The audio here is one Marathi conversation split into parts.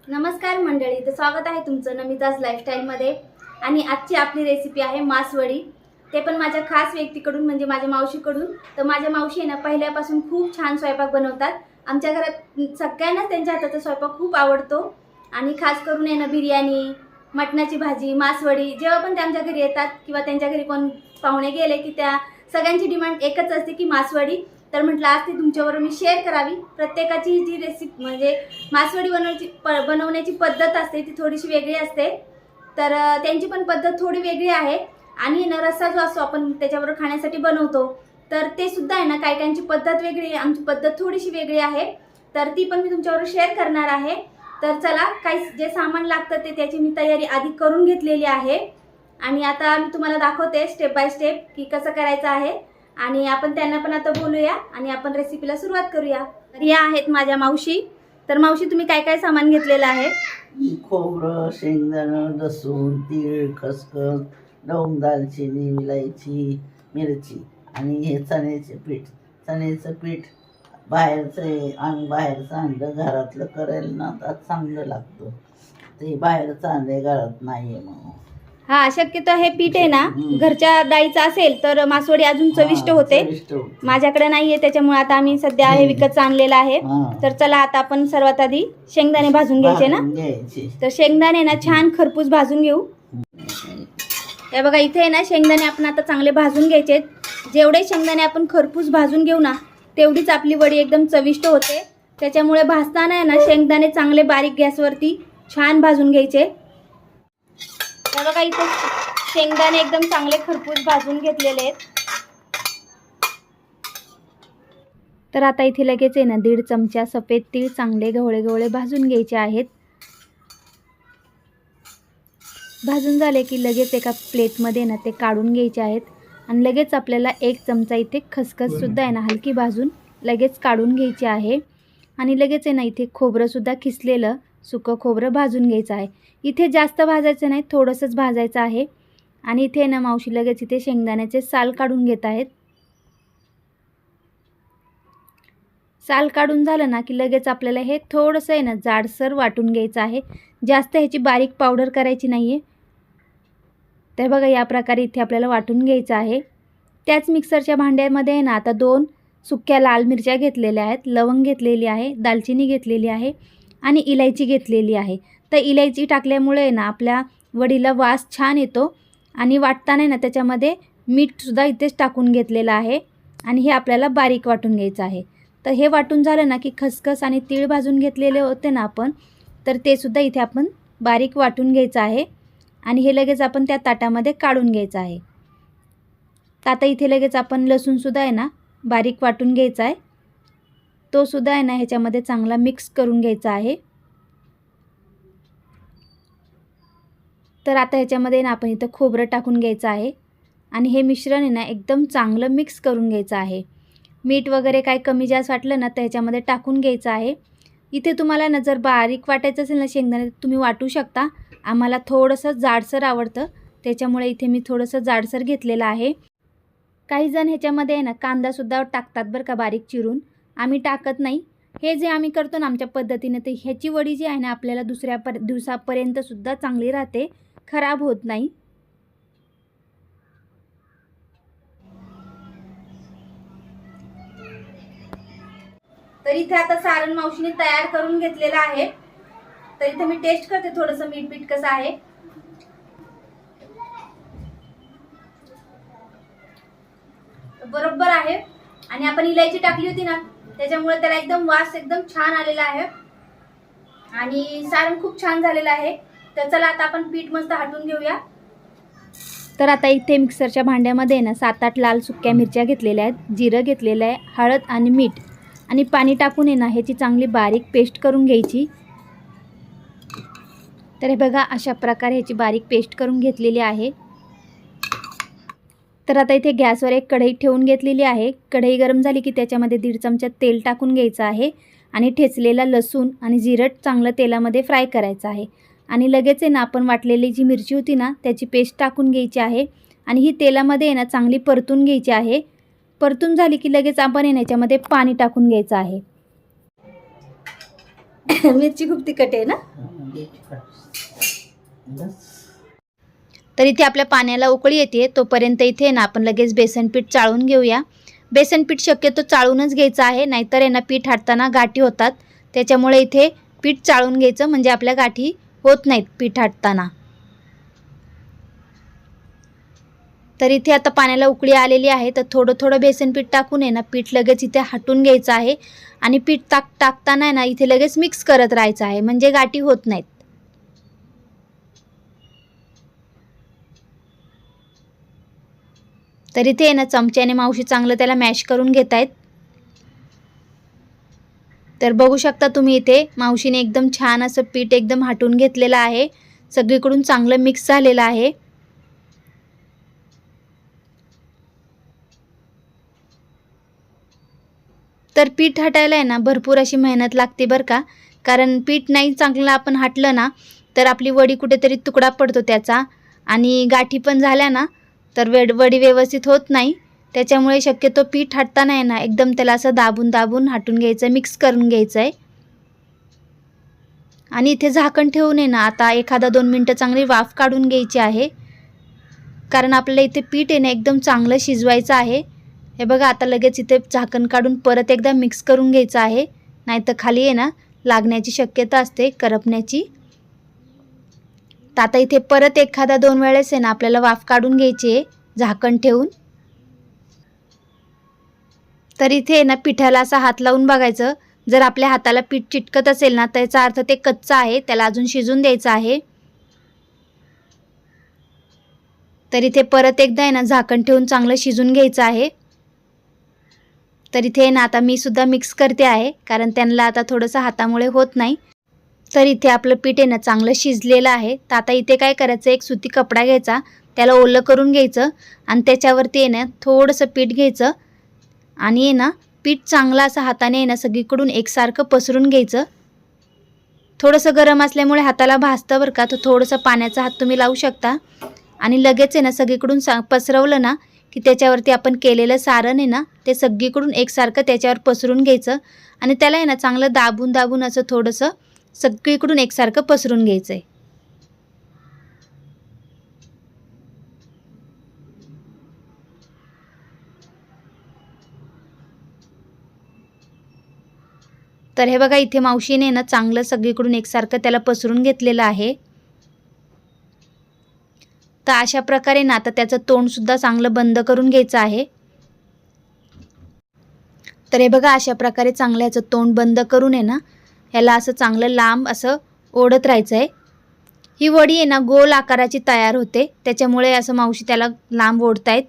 नमस्कार मंडळी, तर स्वागत आहे तुमचं नमिताज लाईफस्टाईलमध्ये। आणि आजची आपली रेसिपी आहे मासवडी, ते पण माझ्या खास व्यक्तीकडून म्हणजे माझ्या मावशीकडून। तर माझ्या मावशी आहे ना पहिल्यापासून खूप छान स्वयंपाक बनवतात। आमच्या घरात सगळ्यांनाच त्यांच्या हाताचा स्वयंपाक खूप आवडतो आणि खास करून आहे ना बिर्याणी, मटणाची भाजी, मासवडी जेव्हा पण त्यांच्या घरी येतात किंवा त्यांच्या घरी कोण पाहुणे गेले की त्या सगळ्यांची डिमांड एकच असते की मासवडी। तर म्हटलं आज ती तुमच्याबरोबर मी शेअर करावी। प्रत्येकाची जी रेसिपी म्हणजे मासवडी बनवण्याची पद्धत असते ती थोडीशी वेगळी असते, तर त्यांची पण पद्धत थोडी वेगळी आहे। आणि ना रस्सा जो असतो आपण त्याच्याबरोबर खाण्यासाठी बनवतो, तर ते सुद्धा आहे ना काहींची पद्धत वेगळी आहे, आमची पद्धत थोडीशी वेगळी आहे, तर ती पण मी तुमच्याबरोबर शेअर करणार आहे। तर चला, काही जे सामान लागतं ते त्याची मी तयारी आधी करून घेतलेली आहे आणि आता मी तुम्हाला दाखवते स्टेप बाय स्टेप की कसं करायचं आहे। आणि आपण त्यांना पण आता बोलूया आणि आपण रेसिपीला सुरुवात करूया। तर या आहेत माझ्या मावशी। तर मावशी, तुम्ही काय काय सामान घेतलेलं आहे? खोबरं, शेंगदाणं, लसूण, तीळ, खसखस, लवंग, दालचिनी, इलायची, मिरची आणि हे चण्याचे पीठ। चण्याचं पीठ बाहेरचं आहे, आम्ही बाहेरचं आणलं, घरातलं करायला ना आता चांगलं लागतं, ते बाहेरचं आणलंय, घरात नाही आहे म्हणून। हा, शक्यतो हे पीठ आहे ना घरच्या डाळीचं असेल तर मासवडी अजून चविष्ट होते। माझ्याकडे नाहीये त्याच्यामुळे आता आम्ही सध्या हे विकत आणलेलं आहे। तर चला, आता आपण सर्वात आधी शेंगदाणे भाजून घ्यायचे ना। तर शेंगदाणे ना छान खरपूस भाजून घेऊ। हे बघा, इथे आहे ना शेंगदाणे आपण आता चांगले भाजून घ्यायचे। जेवढे शेंगदाणे आपण खरपूस भाजून घेऊ ना तेवढीच आपली वडी एकदम चविष्ट होते। त्याच्यामुळे भाजताना आहे ना शेंगदाणे चांगले बारीक गॅसवरती छान भाजून घ्यायचे। हे बघा, इथे शेंगदाणे एकदम चांगले खरपूस भाजून घेतलेले आहेत। तर आता इथे लगेच आहे ना 1.5 चमचा सफेद तीळ चांगले गवळे गवळे भाजून घ्यायचे आहेत। भाजून झाले की लगेच एका प्लेटमध्ये ना ते काढून घ्यायचे आहेत। आणि लगेच आपल्याला 1 चमचा इथे खसखस सुद्धा आहे ना हलकी भाजून लगेच काढून घ्यायची आहे। आणि लगेच आहे ना इथे खोबरंसुद्धा खिसलेलं सुकं खोबरं भाजून घ्यायचं आहे। इथे जास्त भाजायचं नाही, थोडंसंच भाजायचं आहे। आणि इथे ना मावशी लगेच इथे शेंगदाण्याचे साल काढून घेत आहेत। साल काढून झालं ना की लगेच आपल्याला हे थोडंसं आहे ना जाडसर वाटून घ्यायचं आहे, जास्त ह्याची बारीक पावडर करायची नाही आहे। तर बघा, या प्रकारे इथे आपल्याला वाटून घ्यायचं आहे। त्याच मिक्सरच्या भांड्यामध्ये आहे ना आता 2 सुक्या लाल मिरच्या घेतलेल्या आहेत, लवंग घेतलेली आहे, दालचिनी घेतलेली आहे आणि इलायची घेतलेली आहे। तर इलायची टाकल्यामुळे ना आपल्या वडीला वास छान येतो। आणि वाटताना ना त्याच्यामध्ये मीठसुद्धा इथेच टाकून घेतलेलं आहे आणि हे आपल्याला बारीक वाटून घ्यायचं आहे। तर हे वाटून झालं ना की खसखस आणि तीळ भाजून घेतलेले होते ना आपण, तर ते सुद्धा इथे आपण बारीक वाटून घ्यायचं आहे। आणि हे लगेच आपण त्या ताटामध्ये काढून घ्यायचं आहे। तर आता इथे लगेच आपण लसूणसुद्धा आहे ना बारीक वाटून घ्यायचा आहे, तो सुद्धा आहे ना ह्याच्यामध्ये चांगला मिक्स करून घ्यायचा आहे। तर आता ह्याच्यामध्ये ना आपण इथं खोबरं टाकून घ्यायचं आहे आणि हे मिश्रण आहे ना एकदम चांगलं मिक्स करून घ्यायचं आहे। मीठ वगैरे काय कमी जास्त वाटलं ना तर ह्याच्यामध्ये टाकून घ्यायचं आहे। इथे तुम्हाला ना जर बारीक वाटायचं असेल ना शेंगदाणे तुम्ही वाटू शकता। आम्हाला थोडंसं जाडसर आवडतं, त्याच्यामुळे इथे मी थोडंसं जाडसर घेतलेलं आहे। काही जण ह्याच्यामध्ये आहे ना कांदासुद्धा टाकतात बरं का, बारीक चिरून। आम्ही टाकत नाही। हे जे आम्ही करतो ना आमच्या पद्धतीने, तर ह्याची वडी जी आहे ना आपल्याला दुसऱ्या दिवसापर्यंत सुद्धा चांगली राहते, खराब होत नाही। तर इथे आता सारण मावशीने तयार करून घेतलेलं आहे। तर इथे मी टेस्ट करते थोडंसं मीठ कसं आहे। बरोबर आहे। आणि आपण इलायची टाकली होती ना त्याच्यामुळे त्याला एकदम वास एकदम छान आलेला आहे आणि सारण खूप छान झालेलं आहे। तर चला, आता आपण पीठ मस्त हटवून घेऊया। तर आता इथे मिक्सरच्या भांड्यामध्ये ना 7-8 लाल सुक्या मिरच्या घेतलेल्या आहेत, जिरं घेतलेलं आहे, हळद आणि मीठ आणि पाणी टाकून आहे ना ह्याची चांगली बारीक पेस्ट करून घ्यायची। तर हे बघा, अशा प्रकारे ह्याची बारीक पेस्ट करून घेतलेली आहे। तर आता इथे गॅसवर एक कढई ठेवून घेतलेली आहे। कढई गरम झाली की त्याच्यामध्ये 1.5 चमचा तेल टाकून घ्यायचं आहे आणि ठेचलेला लसूण आणि जिरं चांगलं तेलामध्ये फ्राय करायचं आहे। आणि लगेच आहे ना आपण वाटलेली जी मिरची होती ना त्याची पेस्ट टाकून घ्यायची आहे आणि ही तेलामध्ये आहे ना चांगली परतून घ्यायची आहे। परतून झाली की लगेच आपण याच्यामध्ये पाणी टाकून घ्यायचं आहे। मिरची खूप तिखट आहे ना। घ्यायची का बस. तर इथे आपल्या पाण्याला उकळी येते, तोपर्यंत इथे ना आपण लगेच बेसन पीठ चाळून घेऊया. बेसन पीठ शक्यतो चाळूनच घ्यायचं आहे, नाहीतर आहे ना पीठ हाटताना गाठी होतात. त्याच्यामुळे इथे पीठ चाळून घ्यायचं, म्हणजे आपल्या गाठी होत नाहीत पीठ हाटताना. तर इथे आता पाण्याला उकळी आलेली आहे, तर थोडं थोडं बेसन पीठ टाकून आहे ना पीठ लगेच इथे हटून घ्यायचं आहे. आणि पीठ टाकताना आहे ना इथे लगेच मिक्स करत राहायचं आहे, म्हणजे गाठी होत नाहीत. तर इथे आहे ना चमच्याने मावशी चांगलं त्याला मॅश करून घेत आहेत. तर बघू शकता तुम्ही इथे मावशीने एकदम छान असं पीठ एकदम हटून घेतलेलं आहे, सगळीकडून चांगलं मिक्स झालेलं आहे. तर पीठ हटायला आहे ना भरपूर अशी मेहनत लागते बरं का, कारण पीठ नाही चांगलं आपण हटलं ना तर आपली वडी कुठेतरी तुकडा पडतो त्याचा, आणि गाठी पण झाल्या ना तर वडी व्यवस्थित होत नाही. त्याच्यामुळे शक्यतो पीठ हटताना आहे ना एकदम त्याला असं दाबून दाबून हटून घ्यायचं, मिक्स करून घ्यायचं आहे. आणि इथे झाकण ठेवून आहे ना आता 1-2 मिनटं चांगली वाफ काढून घ्यायची आहे, कारण आपल्याला इथे पीठ आहे ना एकदम चांगलं शिजवायचं आहे. हे बघा आता लगेच इथे झाकण काढून परत एकदा मिक्स करून घ्यायचं आहे, नाहीतर खाली आहे ना लागण्याची शक्यता असते, करपण्याची. तर आता इथे परत 1-2 वेळेस आहे ना आपल्याला वाफ काढून घ्यायची आहे झाकण ठेवून. तर इथे आहे ना पिठाला असा हात लावून बघायचं, जर आपल्या हाताला पीठ चिटकत असेल ना त्याचा अर्थ ते कच्चं आहे, त्याला अजून शिजून द्यायचं आहे. तर इथे परत एकदा आहे ना झाकण ठेवून चांगलं शिजून घ्यायचं आहे. तर इथे ना आता मी सुद्धा मिक्स करते आहे, कारण त्यांना आता थोडंसं हातामुळे होत नाही. तर इथे आपलं पीठ आहे ना चांगलं शिजलेलं आहे. तर आता इथे काय करायचं, एक सुती कपडा घ्यायचा, त्याला ओलं करून घ्यायचं आणि त्याच्यावरती आहे ना थोडंसं पीठ घ्यायचं आणि आहे ना पीठ चांगलं असं हाताने आहे ना सगळीकडून एकसारखं पसरून घ्यायचं. थोडंसं गरम असल्यामुळे हाताला भाजतं बरं का, तर थोडंसं पाण्याचा हात तुम्ही लावू शकता. आणि लगेच आहे ना सगळीकडून पसरवलं ना की त्याच्यावरती आपण केलेलं सारण आहे ना ते सगळीकडून एकसारखं त्याच्यावर पसरून घ्यायचं आणि त्याला आहे ना चांगलं दाबून दाबून असं थोडंसं सगळीकडून एकसारखं पसरून घ्यायचं आहे. तर हे बघा इथे मावशीने ना चांगलं सगळीकडून एकसारखं त्याला पसरून घेतलेलं आहे. तर अशा प्रकारे ना आता त्याचं तोंडसुद्धा चांगलं बंद करून घ्यायचं आहे. तर हे बघा अशा प्रकारे चांगलं याचं तोंड बंद करून आहे ना ह्याला असं चांगलं लांब असं ओढत राहायचं आहे. ही वडी आहे ना गोल आकाराची तयार होते, त्याच्यामुळे असं मावशी त्याला लांब ओढतायत.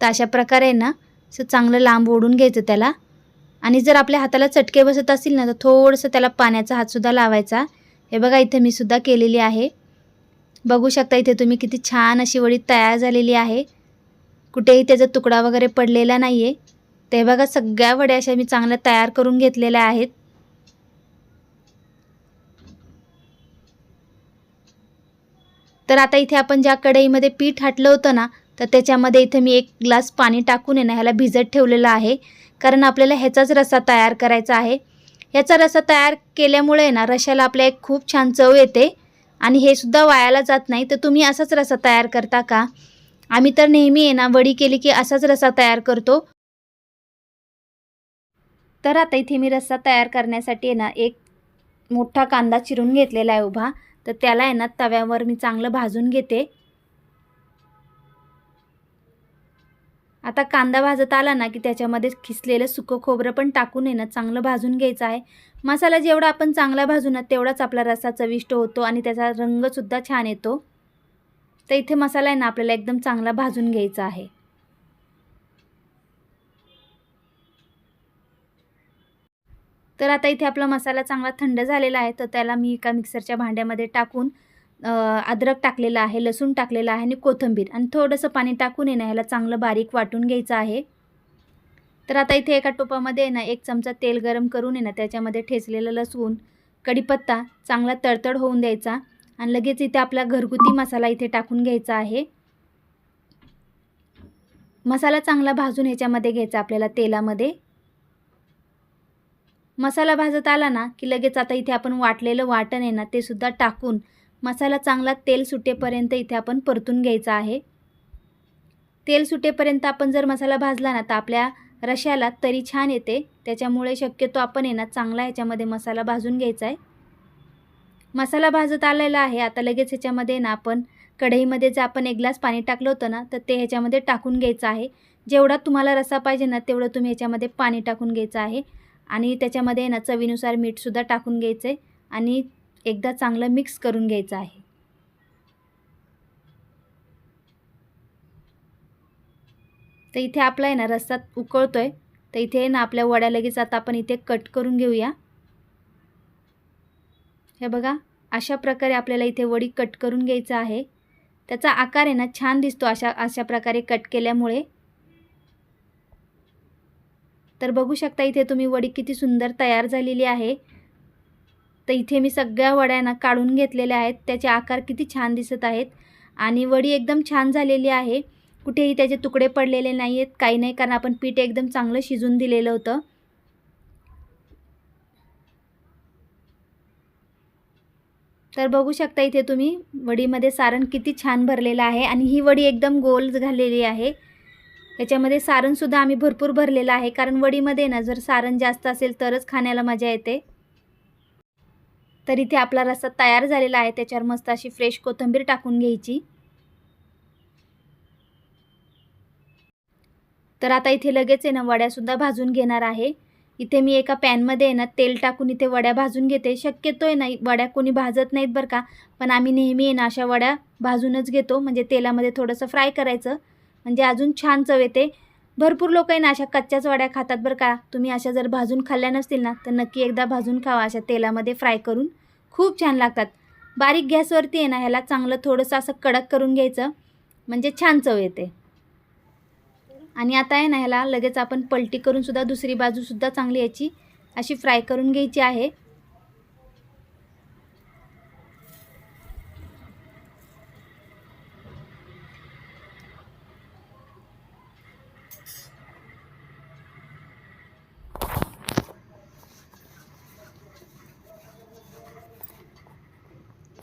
तर अशा प्रकारे ना असं चांगलं लांब ओढून घ्यायचं त्याला. आणि जर आपल्या हाताला चटके बसत असतील ना तर थोडंसं त्याला पाण्याचा हातसुद्धा लावायचा. हे बघा इथे मी सुद्धा केलेली आहे. बघू शकता इथे तुम्ही किती छान अशी वडी तयार झालेली आहे, कुठेही त्याचा तुकडा वगैरे पडलेला नाही आहे. ते बघा सगळ्या वड्या अशा मी चांगल्या तयार करून घेतलेल्या आहेत. तर आता इथे आपण ज्या कढईमध्ये पीठ हाटलं होतं ना तर त्याच्यामध्ये इथे मी 1 ग्लास पाणी टाकून आहे ना ह्याला भिजत ठेवलेलं आहे, कारण आपल्याला ह्याचाच रस्सा तयार करायचा आहे. ह्याचा रस्सा तयार केल्यामुळे ना रश्श्याला आपल्या एक खूप छान चव येते आणि हे सुद्धा वायाला जात नाही. तर तुम्ही असाच रस्सा तयार करता का? आम्ही तर नेहमी आहे ना वडी केली की असाच रस्सा तयार करतो. तर आता इथे मी रस्सा तयार करण्यासाठी आहे ना एक मोठा कांदा चिरून घेतलेला आहे उभा, तर त्याला आहे ना तव्यावर मी चांगलं भाजून घेते. आता कांदा भाजत आला ना की त्याच्यामध्ये खिसलेलं सुकं खोबरं पण टाकून आहे ना चांगलं भाजून घ्यायचं आहे. मसाला जेवढा आपण चांगला भाजू ना तेवढाच आपला रस्सा चविष्ट होतो आणि त्याचा रंगसुद्धा छान येतो. तर इथे मसाला आहे ना आपल्याला एकदम चांगला भाजून घ्यायचा आहे. तर आता इथे आपला मसाला चांगला थंड झालेला आहे, तर त्याला मी एका मिक्सरच्या भांड्यामध्ये टाकून अद्रक टाकलेलं आहे, लसूण टाकलेलं आहे आणि कोथिंबीर आणि थोडंसं पाणी टाकून आहे ना ह्याला चांगलं बारीक वाटून घ्यायचं आहे. तर आता इथे एका टोपामध्ये आहे ना 1 चमचा तेल गरम करून आहे ना त्याच्यामध्ये ठेचलेलं लसूण, कढीपत्ता चांगला तडतड होऊन द्यायचा आणि लगेच इथे आपला घरगुती मसाला इथे टाकून घ्यायचा आहे. मसाला चांगला भाजून ह्याच्यामध्ये घ्यायचा आपल्याला तेलामध्ये. मसाला भाजत आला ना की लगेच आता इथे आपण वाटलेलं वाटण आहे ना ते सुद्धा टाकून मसाला चांगला तेल सुटेपर्यंत इथे आपण परतून घ्यायचा आहे. तेल सुटेपर्यंत आपण जर मसाला भाजला ना तर आपल्या रश्याला तरी छान येते. त्याच्यामुळे शक्यतो आपण आहे ना चांगला ह्याच्यामध्ये मसाला भाजून घ्यायचा आहे. मसाला भाजत आलेला आहे. आता लगेच ह्याच्यामध्ये ना आपण कढईमध्ये जे आपण 1 ग्लास पाणी टाकलं होतं ना तर ते ह्याच्यामध्ये टाकून घ्यायचं आहे. जेवढा तुम्हाला रस्सा पाहिजे ना तेवढं तुम्ही ह्याच्यामध्ये पाणी टाकून घ्यायचं आहे आणि त्याच्यामध्ये ना चवीनुसार मीठसुद्धा टाकून घ्यायचं आहे आणि एकदा चांगलं मिक्स करून घ्यायचं आहे. तर इथे आपला आहे ना रस्सा उकळतोय. तर इथे ना आपल्या वड्या लगेच आता आपण इथे कट करून घेऊया. हे बघा अशा प्रकारे आपल्याला इथे वडी कट करून घ्यायचं आहे. त्याचा आकार आहे ना छान दिसतो अशा प्रकारे कट केल्यामुळे. तर बघू शकता इथे तुम्ही वडी किती सुंदर तयार झालेली आहे. तर इथे मी सगळ्या वड्या ना काढून घेतलेल्या आहेत. त्याचे आकार किती छान दिसत आहेत आणि वडी एकदम छान झालेली आहे. कुठेही त्याचे तुकडे पडलेले नाही आहेत, काही नाही, कारण आपण पीठ एकदम चांगलं शिजून दिलेलं होतं. तर बघू शकता इथे तुम्ही वडीमध्ये सारण किती छान भरलेलं आहे आणि ही वडी एकदम गोल झालेली आहे. याच्यामध्ये सारणसुद्धा आम्ही भरपूर भरलेलं आहे, कारण वडीमध्ये ना जर सारण जास्त असेल तरच खाण्याला मजा येते. तर इथे आपला रस्सा तयार झालेला आहे. त्याच्यावर मस्त अशी फ्रेश कोथिंबीर टाकून घ्यायची. तर आता इथे लगेच आहे ना वड्यासुद्धा भाजून घेणार आहे. इथे मी एका पॅनमध्ये आहे ना तेल टाकून इथे वड्या भाजून घेते. शक्यतो आहे ना वड्या कोणी भाजत नाहीत बरं का, पण आम्ही नेहमी आहे ना अशा वड्या भाजूनच घेतो. म्हणजे तेलामध्ये थोडंसं फ्राय करायचं म्हणजे अजून छान चव येते. भरपूर लोक आहे ना अशा कच्च्याच वड्या खातात बरं का. तुम्ही अशा जर भाजून खाल्ल्या नसतील ना तर नक्की एकदा भाजून खावा अशा तेलामध्ये फ्राय करून. खूप छान लागतात. बारीक गॅसवरती आहे ना ह्याला चांगलं थोडंसं असं कडक करून घ्यायचं म्हणजे छान चव येते. आणि आता आहे ना ह्याला लगेच आपण पलटी करून सुद्धा दुसरी बाजूसुद्धा चांगली याची अशी फ्राय करून घ्यायची आहे.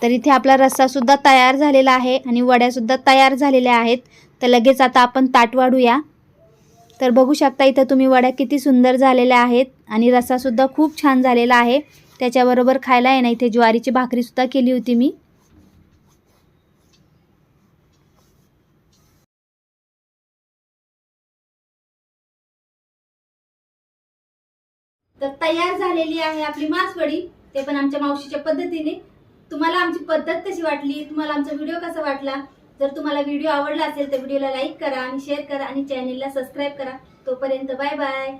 तर इथे आपला रस्सासुद्धा तयार झालेला आहे आणि वड्यासुद्धा तयार झालेल्या आहेत. तर लगेच आता आपण ताट वाढूया. तर बघू शकता इथं तुम्ही वड्या किती सुंदर झालेल्या आहेत आणि रस्सासुद्धा खूप छान झालेला आहे. त्याच्याबरोबर खायला आहे ना इथे ज्वारीची भाकरीसुद्धा केली होती मी. तर तयार झालेली आहे आपली मासवडी, ते पण आमच्या मावशीच्या पद्धतीने. तुम्हाला आमची पद्धत कशी वाटली, तुम्हाला आमचा व्हिडिओ कसा वाटला? जर तुम्हाला व्हिडिओ आवडला असेल तर व्हिडिओला लाईक करा आणि शेअर करा आणि चॅनलला सबस्क्राईब करा. तोपर्यंत बाय बाय.